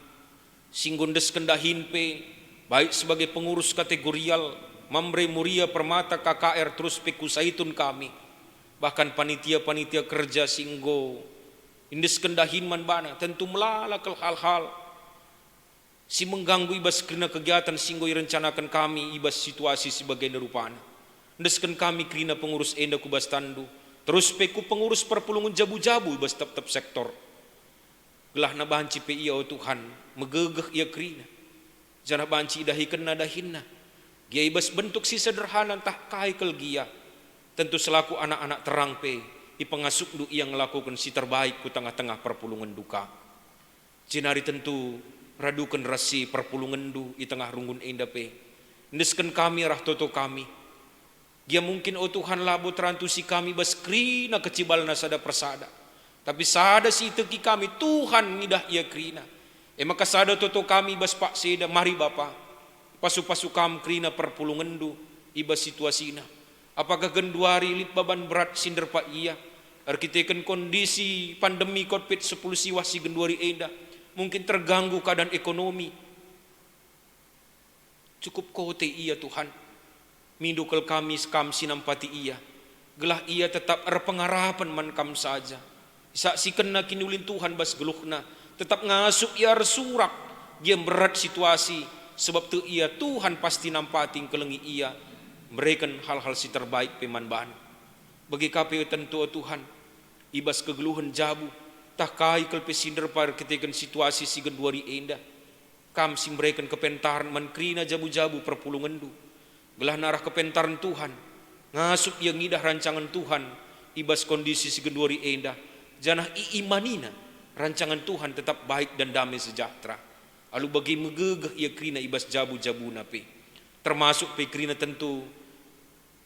singgondes kendahin pe, baik sebagai pengurus kategorial, Mamre Muria Permata KKR terus peku saitun kami, bahkan panitia-panitia kerja singgo indes kendahin man bana tentu melalak hal-hal si mengganggu ibas kerana kegiatan singgo direncanakan kami ibas situasi sebagai nerupana. Indeskan kami kerana pengurus enda kubas tandu terus peku pengurus perpulungan jabu-jabu ibas tep-tep sektor. Gelah na banci pe iya o Tuhan megegeh ia kerana janah banci dahi kena dahinna. Gia ibas bentuk si sederhana entah kaikel gia. Tentu selaku anak-anak terang pe, ipengasuk du yang melakukan si terbaik ku tengah-tengah perpulungan duka. Jenari tentu radukan rasi perpulungan du i tengah runggun enda pe. Ndesken kami rah toto kami. Gia mungkin o Tuhan labo terantu si kami bas krina kecibalna sada persada. Tapi sada si teki kami Tuhan ngidah ia krina. Maka sada toto kami bas pak seda mari Bapa. Pasu-pasu kam krina perpulungendu ibas situasina. Apakah genduari lit baban berat sinder pak iya. Arkiteken kondisi pandemi COVID-19 siwah si genduari enda. Mungkin terganggu keadaan ekonomi. Cukup kote iya Tuhan. Mindukal kami kam sinampati iya. Gelah iya tetap erpengarapan man kam saja. Saksi kena kinulin Tuhan bas geluhna. Tetap ngasup ia resurak. Dia berat situasi. Sebab tu ia Tuhan pasti nampating kelengi ia mereken hal-hal si terbaik pemanbaan. Bagi KPU tentu Tuhan ibas kegeluhan jabu tak kai kelpe sinder par ketekan situasi si genduari endah. Kam si mereken kepentaran mankrina jabu-jabu perpulungandu. Gelah narah kepentaran Tuhan ngasup yang ngidah rancangan Tuhan ibas kondisi si genduari endah. Janah iimanina rancangan Tuhan tetap baik dan damai sejahtera. Lalu bagi megegeh ia krina ibas jabu-jabu nape. Termasuk pe krina tentu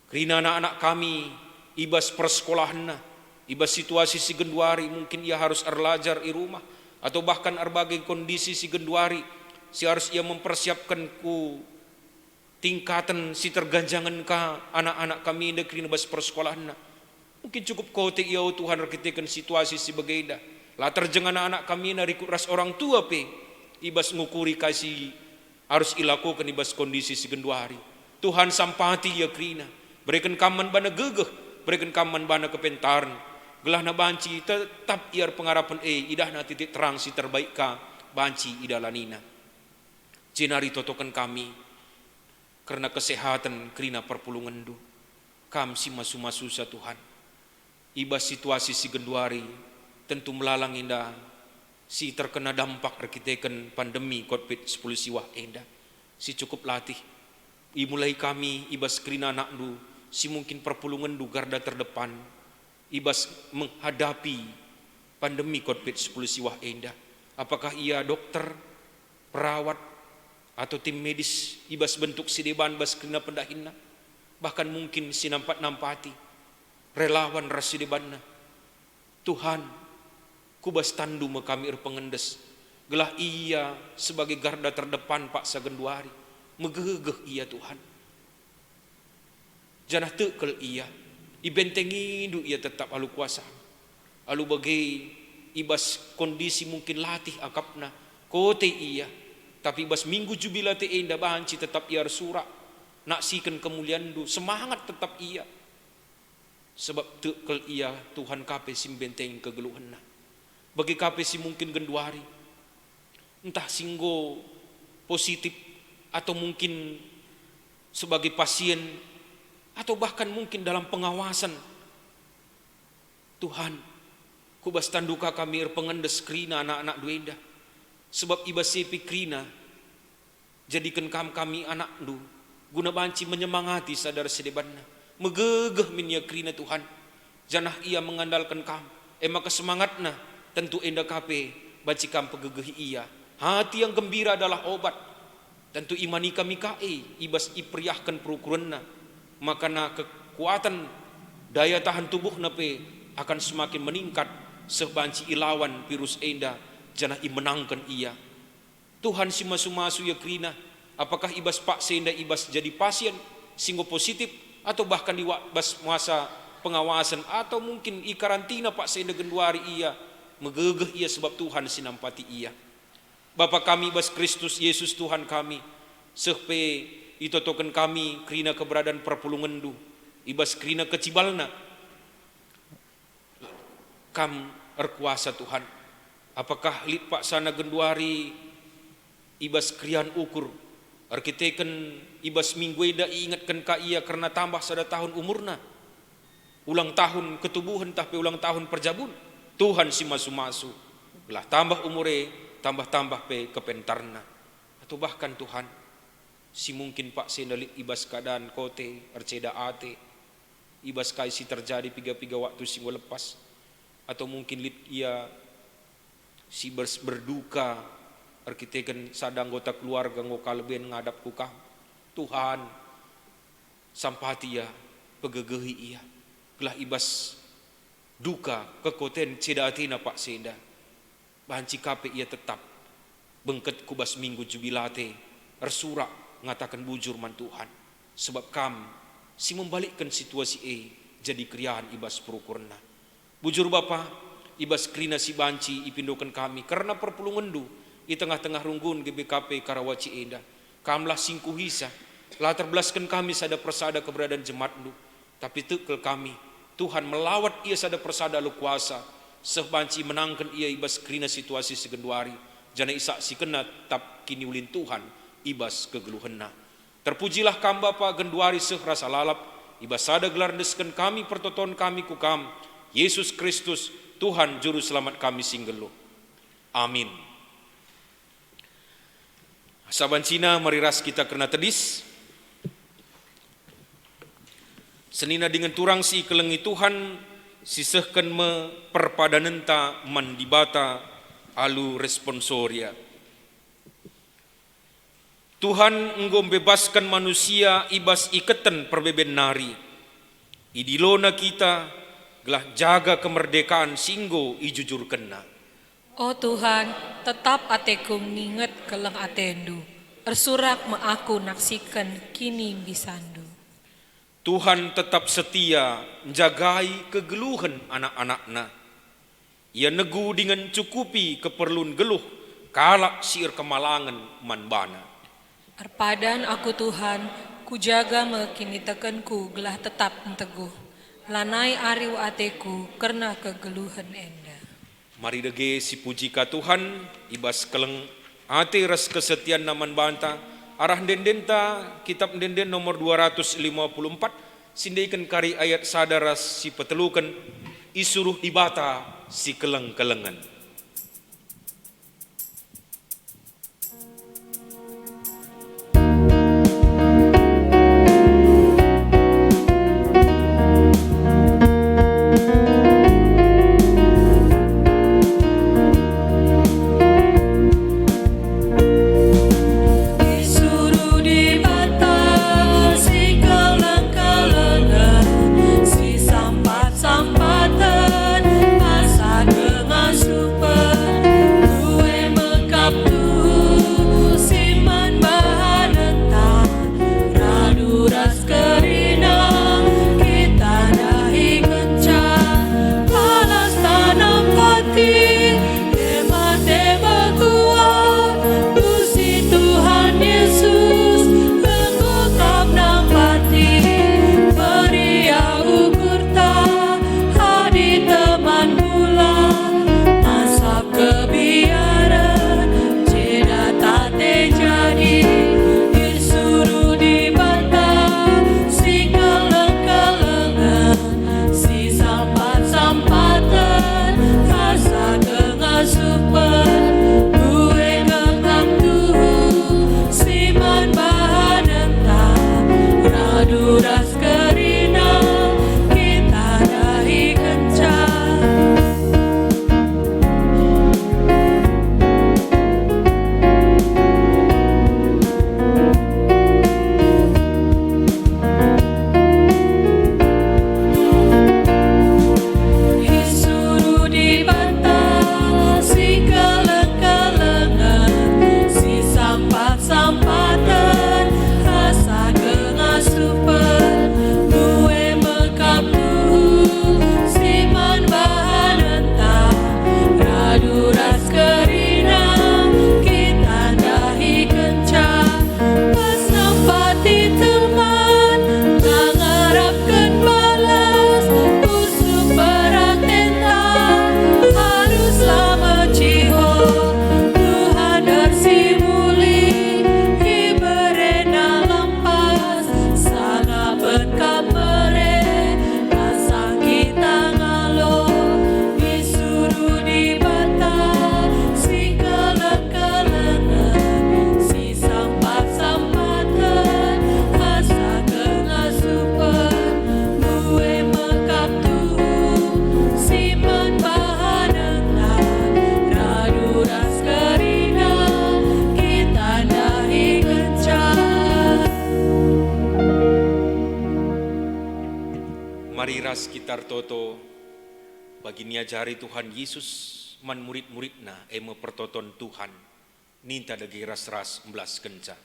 krina anak-anak kami ibas persekolahanna, ibas situasi si genduari mungkin ia harus erlajar i rumah atau bahkan berbagai kondisi si genduari si harus ia mempersiapkan ku tingkatan si terganjangan ka anak-anak kami inde krina bas persekolahanna. Mungkin cukup kote ia Tuhan rekitekan situasi si begaida. Latar jeng anak-anak kami na rikut ras orang tua pe. Ibas ngukuri kasih harus ilakukan ibas kondisi si genduari. Tuhan sampati ya krina. Berikan kaman bana gegeh, berikan kaman bana kepentaran. Gelah na banci tetap iar pengarapan idah na titik terang si terbaik ka banci idalanina. Jenari totokan kami karena kesehatan krina perpulungan du. Kam si masu-masu sa Tuhan. Ibas situasi si genduari tentu melalang indah si terkena dampak arkiteken pandemi COVID-19 siwah enda. Si cukup latih. Mulai kami ibas krina anak du, si mungkin perpulungan du garda terdepan, ibas menghadapi pandemi COVID-19 siwah enda. Apakah ia dokter, perawat, atau tim medis, ibas bentuk sideban bas krina pendahina, bahkan mungkin si nampati, relawan rasidebanna. Tuhan, kubas tandu kami pengendes, gelah ia sebagai garda terdepan Pak Sagenduari, megegeh ia Tuhan. Janah tekel ia, ibentengi du ia tetap alu kuasa, alu bagai ibas kondisi mungkin latih akapna, kote ia, tapi ibas minggu jubilate enda banci tetap ia surak, naksikan kemuliaan du, semangat tetap ia. Sebab tekel ia Tuhan kape sim benteng kegeluhanna. Bagi kape si mungkin genduari, entah singgo positif atau mungkin sebagai pasien atau bahkan mungkin dalam pengawasan. Tuhan, kubas tanduka kami pengendes krina anak-anak duenda. Sebab ibas sepi krina, jadikan kami anak du, guna banci menyemangati sadar sedebanna. Megegeh minya krina Tuhan, janah ia mengandalkan kam, maka semangatna tentu enda kape banci kam pegegeh ia. Hati yang gembira adalah obat. Tentu imani kami kae ibas ipriahkan perukuranna, maka na kekuatan daya tahan tubuh nape akan semakin meningkat sebanci ilawan virus enda janah imenangkan ia. Tuhan si masu-masu ya krina, apakah ibas pak senda ibas jadi pasien singgo positif atau bahkan di masa pengawasan atau mungkin i karantina Pak senda genduari ia, megegeh ia sebab Tuhan sinampati ia. Bapa kami bas Kristus Yesus Tuhan kami, sehpe itotoken kami krina keberadaan perpulungan du, ibas krina kecibalna, kam erkuasa Tuhan. Apakah lit Pak sana genduari ibas krian ukur, arkiteken ibas minggu eda ingatkan ka ia karena tambah sada tahun umurna, ulang tahun ketubuhan tapi ulang tahun perjabun. Tuhan si masu-masu belah tambah umure tambah-tambah pe kepentarna. Atau bahkan Tuhan si mungkin Pak sendalit ibas keadaan kote arceda ate ibas kai si terjadi piga-piga waktu singgo lepas, atau mungkin lit ia si berduka arkiteken sada anggota keluarga ngokalben ngadap kukam. Tuhan sampati ya pegegehi ia, gelah ibas duka kekoten ceda atina Pak senda banci kape ia tetap bengket kubas minggu jubilate ersurak ngatakan bujur man Tuhan, sebab kam si membalikkan situasi jadi kriaan ibas perukurna. Bujur Bapa ibas krina si banci ipindokan kami karena perpulungan du di tengah-tengah runggun GBKP Karawaci enda. Kamlah singkuhisa, latar belaskan kami sada persada keberadaan jemaat du, tapi tekel kami Tuhan melawat ia sada persada lu kuasa, sebanci menangkan ia ibas krina situasi segenduari, jana isak si kena tap kini ulin Tuhan ibas kegeluhenna. Terpujilah kam Bapa genduari seh rasa lalap, ibas sada gelar desken kami pertoton kami ku kam, Yesus Kristus Tuhan Juru Selamat kami singgelu. Amin. Saban Cina mariras kita kena tedis. Senina dengan turang si kelengi Tuhan sisehkan me perpadanenta mandibata alu responsoria. Tuhan engkau bebaskan manusia ibas ikatan perbeben nari. Idilona kita gelah jaga kemerdekaan singgo ijujur kena. Oh Tuhan, tetap ateku nginget keleng atendu, ersurak me aku naksikan kini bisandu. Tuhan tetap setia menjagai kegeluhan anak-anaknya. Ia negu dengan cukupi keperluan geluh kalak siir kemalangan manbana. Arpadan aku Tuhan, ku jaga me kini tekenku gelah tetap teguh. Lanai ariu ateku karena kegeluhan enda. Mari dege si puji ka Tuhan, ibas keleng ate ras kesetian naman banta, arah dendenta kitab denden nomor 254, sindaikan kari ayat sadaras si petelukan, isuruh dibata si keleng-kelengan. Mari ras kitar toto bagi niajari Tuhan Yesus man murid-muridna eme pertoton Tuhan ninta dagi ras-ras belas kenca.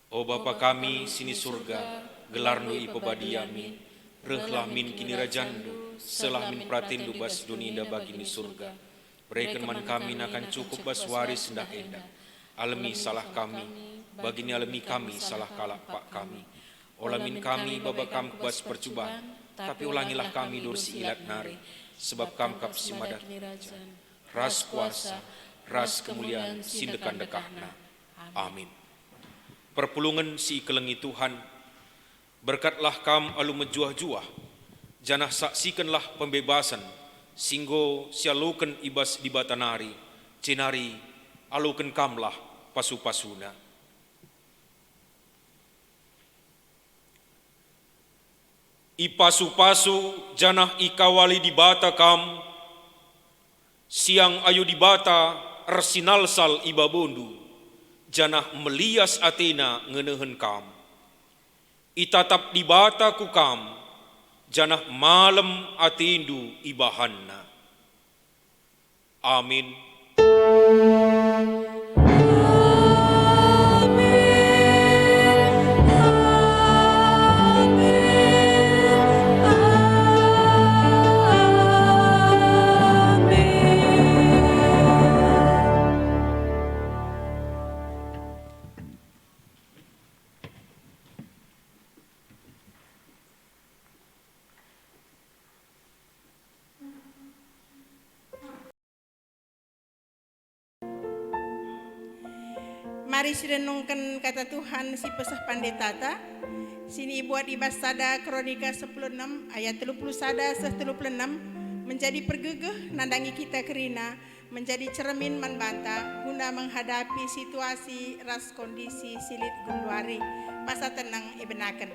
O Bapa kami sini surga, gelarnu ipobadiami, rehlah min kini rajandu, selah min pratindu bas duninda bagi ni surga. Berikan man kami akan cukup bas waris hendak endah. Alami salah kami, bagi ni alami kami salah kalak pak kami. Olamin kami baba kam bas percubaan, tapi ulangilah kami dursi ilat nari, sebab kam kap simadak ras kuasa, ras kemuliaan sindekan dekahna. Amin. Perpulungan si kelengi Tuhan, berkatlah kam alu menjuah-juah, janah saksikanlah pembebasan, singgo sialukan ibas di batanari, cenari alukan kamlah pasu-pasuna. Ipasu-pasu janah ikawali di bata kam, siang ayu di bata ersinalsal ibabondu, janah melias Athena ngenehen kam. Itatap di bata ku kam, janah malam atindu ibahanna. Amin. Mari sirenungkan kata Tuhan si pesah pandetata. Sini buat ibas sada Kronika 16 ayat 31 36 menjadi pergegeh nandangi kita kerina, menjadi cermin manbanta guna menghadapi situasi ras kondisi silit gunduari masa tenang ibenaken.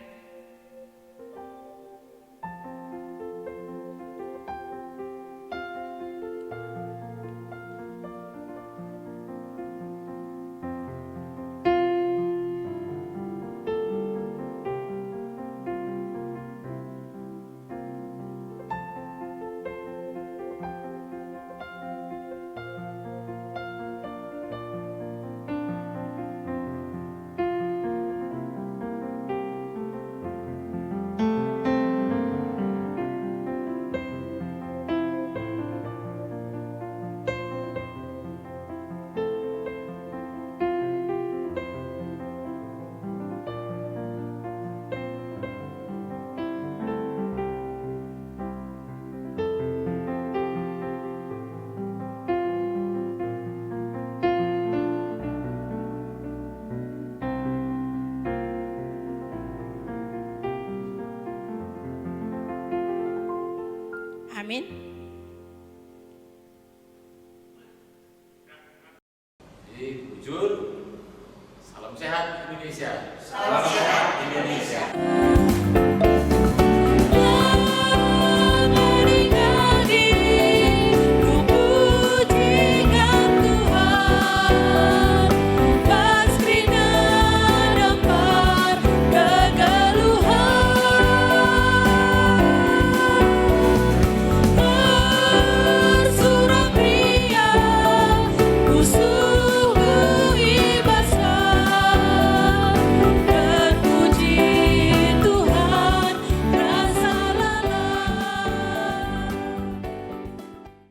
Amin. Jadi, jujur, salam sehat Indonesia. Salam sehat.